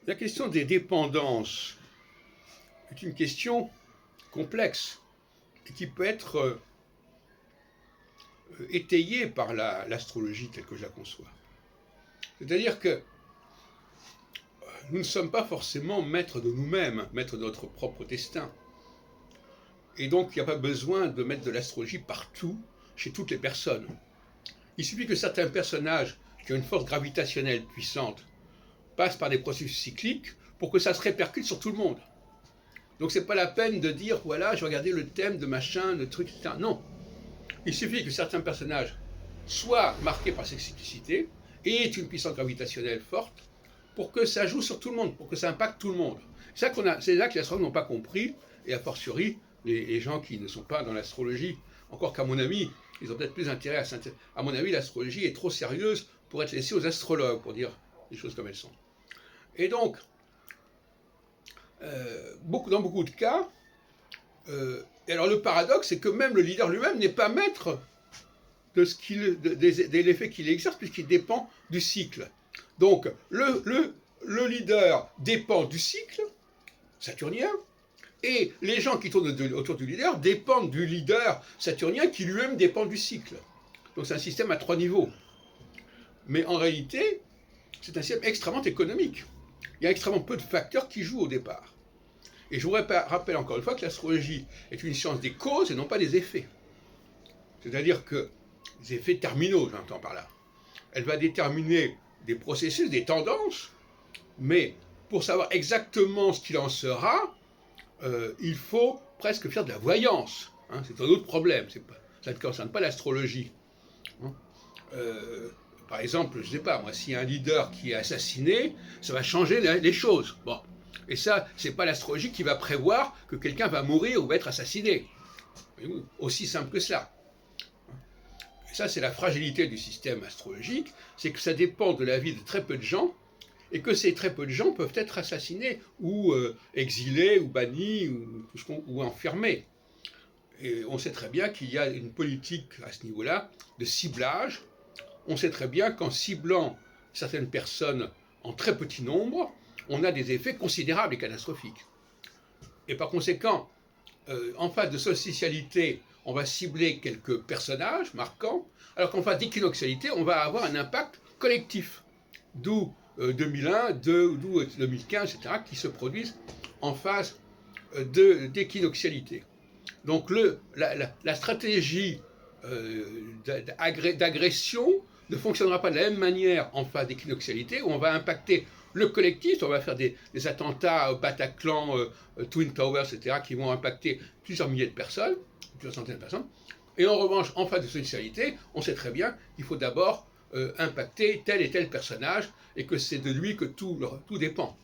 La question des dépendances est une question complexe et qui peut être étayée par l'astrologie telle que je la conçois. C'est-à-dire que nous ne sommes pas forcément maîtres de nous-mêmes, maîtres de notre propre destin. Et donc, il n'y a pas besoin de mettre de l'astrologie partout, chez toutes les personnes. Il suffit que certains personnages qui ont une force gravitationnelle puissante passent par des processus cycliques pour que ça se répercute sur tout le monde. Donc c'est pas la peine de dire, voilà, je regardais le thème de machin, de truc, etc. Non. Il suffit que certains personnages soient marqués par cette cyclicité et aient une puissance gravitationnelle forte pour que ça joue sur tout le monde, pour que ça impacte tout le monde. C'est là que les astrologues n'ont pas compris, et a fortiori les gens qui ne sont pas dans l'astrologie. Encore qu'à mon avis, ils ont peut-être plus intérêt à s'intéresser. À mon avis, l'astrologie est trop sérieuse pour être laissée aux astrologues, pour dire les choses comme elles sont. Et donc, dans beaucoup de cas, et alors le paradoxe, c'est que même le leader lui-même n'est pas maître de l'effet qu'il exerce, puisqu'il dépend du cycle. Donc, le leader dépend du cycle saturnien, et les gens qui tournent autour du leader dépendent du leader saturnien qui lui-même dépend du cycle. Donc c'est un système à 3 niveaux. Mais en réalité, c'est un système extrêmement économique. Il y a extrêmement peu de facteurs qui jouent au départ. Et je vous rappelle encore une fois que l'astrologie est une science des causes et non pas des effets. C'est-à-dire que les effets terminaux, j'entends par là. Elle va déterminer des processus, des tendances, mais pour savoir exactement ce qu'il en sera, il faut presque faire de la voyance. Hein, c'est un autre problème. Ça ne concerne pas l'astrologie. Hein, par exemple, je ne sais pas, moi, s'il y a un leader qui est assassiné, ça va changer les choses. Bon. Et ça, c'est pas l'astrologie qui va prévoir que quelqu'un va mourir ou va être assassiné. Aussi simple que cela. Et ça, c'est la fragilité du système astrologique, c'est que ça dépend de la vie de très peu de gens, et que ces très peu de gens peuvent être assassinés, ou exilés, ou bannis, ou enfermés. Et on sait très bien qu'il y a une politique à ce niveau-là de ciblage. On sait très bien qu'en ciblant certaines personnes en très petit nombre, on a des effets considérables et catastrophiques. Et par conséquent, en phase de solsticialité, on va cibler quelques personnages marquants, alors qu'en phase d'équinoxialité, on va avoir un impact collectif. D'où 2001, d'où 2015, etc., qui se produisent en phase d'équinoxialité. Donc la stratégie d'agression ne fonctionnera pas de la même manière en phase d'équinoxialité, où on va impacter le collectif, on va faire des attentats au Bataclan, Twin Towers, etc., qui vont impacter plusieurs milliers de personnes, plusieurs centaines de personnes. Et en revanche, en phase de solsticialité, on sait très bien qu'il faut d'abord impacter tel et tel personnage, et que c'est de lui que tout dépend.